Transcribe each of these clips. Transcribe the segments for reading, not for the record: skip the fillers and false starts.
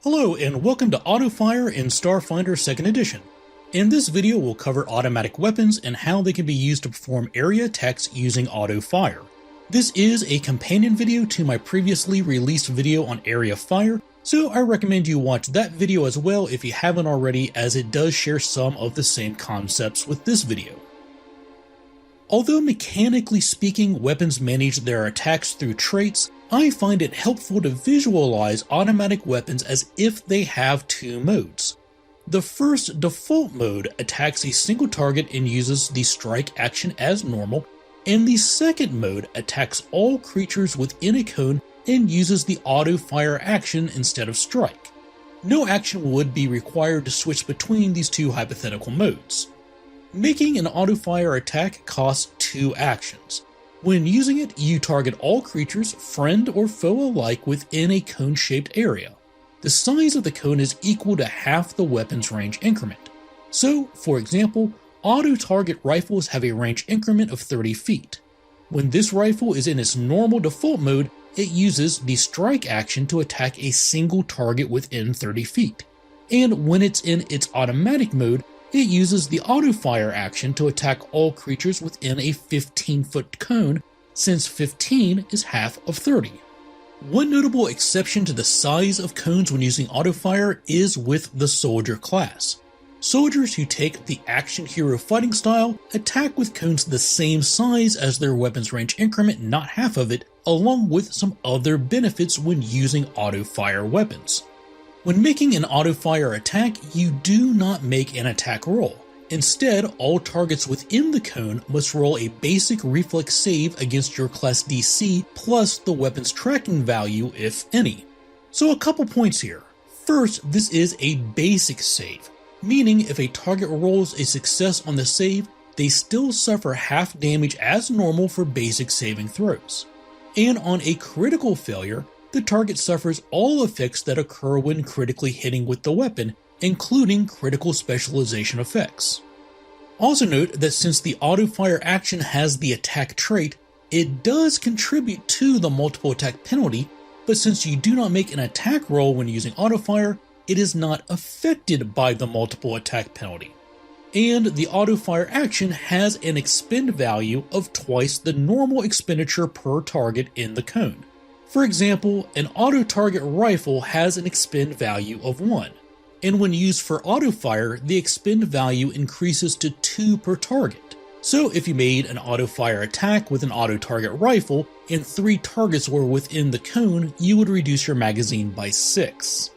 Hello and welcome to Auto Fire in Starfinder 2nd Edition. In this video we'll cover automatic weapons and how they can be used to perform area attacks using auto fire. This is a companion video to my previously released video on area fire, so I recommend you watch that video as well if you haven't already, as it does share some of the same concepts with this video. Although mechanically speaking weapons manage their attacks through traits, I find it helpful to visualize automatic weapons as if they have two modes. The first default mode attacks a single target and uses the strike action as normal, and the second mode attacks all creatures within a cone and uses the auto fire action instead of strike. No action would be required to switch between these two hypothetical modes. Making an auto fire attack costs two actions. When using it, you target all creatures, friend or foe alike, within a cone-shaped area. The size of the cone is equal to half the weapon's range increment. So, for example, auto-target rifles have a range increment of 30 feet. When this rifle is in its normal default mode, it uses the strike action to attack a single target within 30 feet. And when it's in its automatic mode, it uses the auto fire action to attack all creatures within a 15-foot cone, since 15 is half of 30. One notable exception to the size of cones when using auto fire is with the soldier class. Soldiers who take the action hero fighting style attack with cones the same size as their weapon's range increment, not half of it, along with some other benefits when using auto fire weapons. When making an auto fire attack, you do not make an attack roll. Instead, all targets within the cone must roll a basic reflex save against your class DC plus the weapon's tracking value, if any. So a couple points here. First, this is a basic save, meaning if a target rolls a success on the save, they still suffer half damage as normal for basic saving throws. And on a critical failure, the target suffers all effects that occur when critically hitting with the weapon, including critical specialization effects. Also note that since the auto fire action has the attack trait, it does contribute to the multiple attack penalty, but since you do not make an attack roll when using auto fire, it is not affected by the multiple attack penalty. And the auto fire action has an expend value of twice the normal expenditure per target in the cone. For example, an auto-target rifle has an expend value of 1, and when used for auto-fire, the expend value increases to 2 per target. So if you made an auto-fire attack with an auto-target rifle, and 3 targets were within the cone, you would reduce your magazine by 6.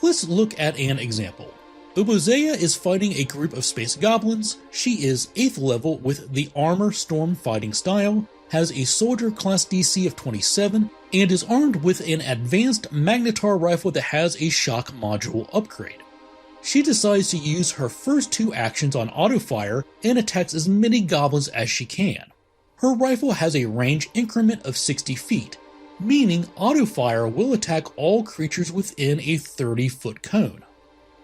Let's look at an example. Obozaya is fighting a group of space goblins. She is 8th level with the Armor Storm fighting style, has a soldier class DC of 27, and is armed with an advanced magnetar rifle that has a shock module upgrade. She decides to use her first 2 actions on auto fire and attacks as many goblins as she can. Her rifle has a range increment of 60 feet, meaning auto fire will attack all creatures within a 30-foot cone.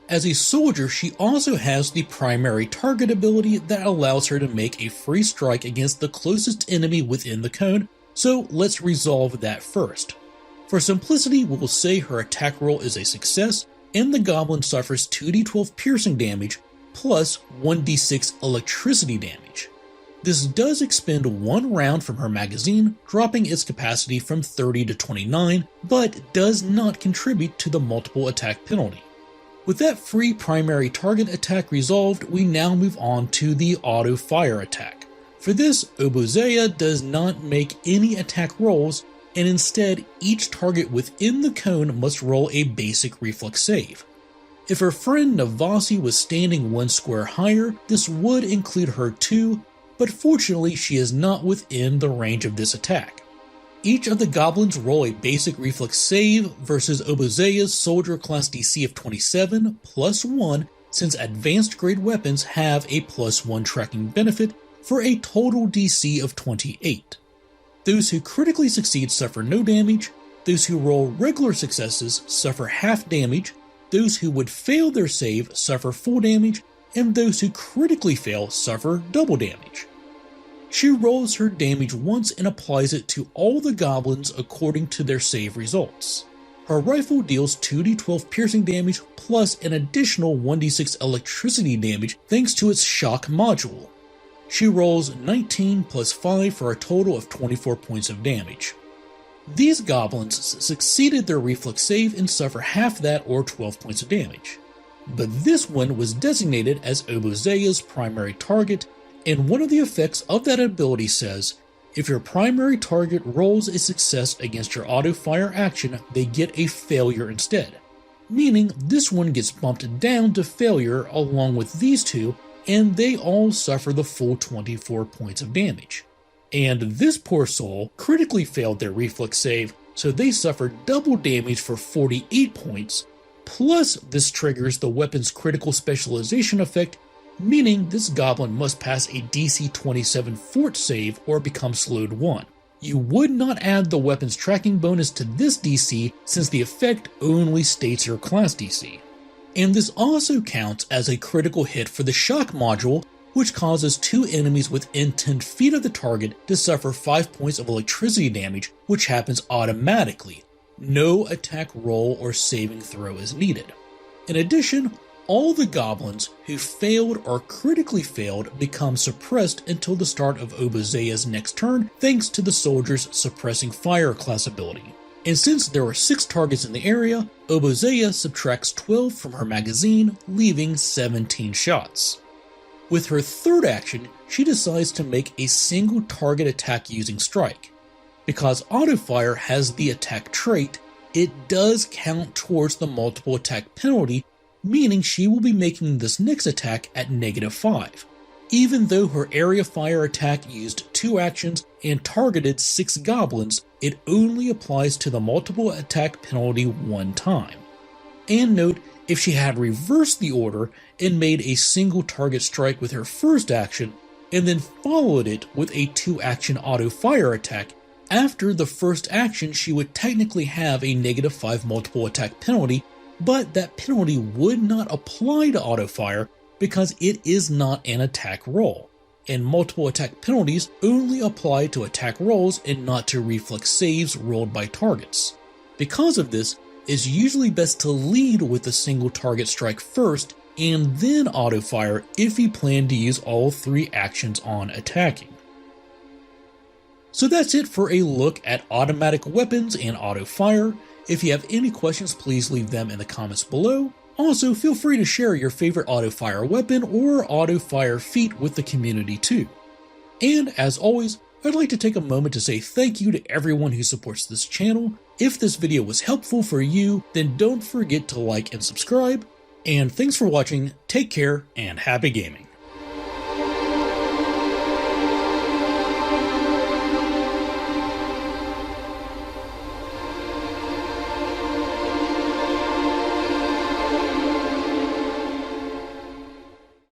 As a soldier, she also has the primary target ability that allows her to make a free strike against the closest enemy within the cone, so let's resolve that first. For simplicity, we will say her attack roll is a success, and the goblin suffers 2d12 piercing damage plus 1d6 electricity damage. This does expend 1 round from her magazine, dropping its capacity from 30 to 29, but does not contribute to the multiple attack penalty. With that free primary target attack resolved, we now move on to the auto fire attack. For this, Obozaya does not make any attack rolls, and instead each target within the cone must roll a basic reflex save. If her friend Navasi was standing 1 square higher, this would include her too, but fortunately she is not within the range of this attack. Each of the goblins roll a basic reflex save versus Obozaya's soldier class DC of 27 plus 1, since advanced grade weapons have a plus 1 tracking benefit for a total DC of 28. Those who critically succeed suffer no damage, those who roll regular successes suffer half damage, those who would fail their save suffer full damage, and those who critically fail suffer double damage. She rolls her damage once and applies it to all the goblins according to their save results. Her rifle deals 2d12 piercing damage plus an additional 1d6 electricity damage thanks to its shock module. She rolls 19 plus 5 for a total of 24 points of damage. These goblins succeeded their reflex save and suffer half that or 12 points of damage. But this one was designated as Obozaya's primary target, and one of the effects of that ability says, if your primary target rolls a success against your auto-fire action, they get a failure instead. Meaning this one gets bumped down to failure along with these two, and they all suffer the full 24 points of damage. And this poor soul critically failed their reflex save, so they suffered double damage for 48 points, plus this triggers the weapon's critical specialization effect, meaning this goblin must pass a DC 27 fort save or become slowed 1. You would not add the weapon's tracking bonus to this DC since the effect only states your class DC. And this also counts as a critical hit for the shock module, which causes 2 enemies within 10 feet of the target to suffer 5 points of electricity damage, which happens automatically. No attack roll or saving throw is needed. In addition, all the goblins who failed or critically failed become suppressed until the start of Obozaya's next turn thanks to the soldier's suppressing fire class ability. And since there are 6 targets in the area, Obozaya subtracts 12 from her magazine, leaving 17 shots. With her third action, she decides to make a single target attack using strike. Because autofire has the attack trait, it does count towards the multiple attack penalty, meaning she will be making this next attack at -5. Even though her area fire attack used 2 actions and targeted 6 goblins, it only applies to the multiple attack penalty 1 time. And note, if she had reversed the order and made a single target strike with her first action, and then followed it with a 2-action auto-fire attack, after the first action she would technically have a -5 multiple attack penalty, but that penalty would not apply to auto-fire because it is not an attack roll, and multiple attack penalties only apply to attack rolls and not to reflex saves rolled by targets. Because of this, it's usually best to lead with a single target strike first and then auto-fire if you plan to use all 3 actions on attacking. So that's it for a look at automatic weapons and auto-fire. If you have any questions, please leave them in the comments below. Also, feel free to share your favorite auto-fire weapon or auto-fire feat with the community too. And as always, I'd like to take a moment to say thank you to everyone who supports this channel. If this video was helpful for you, then don't forget to like and subscribe. And thanks for watching, take care, and happy gaming.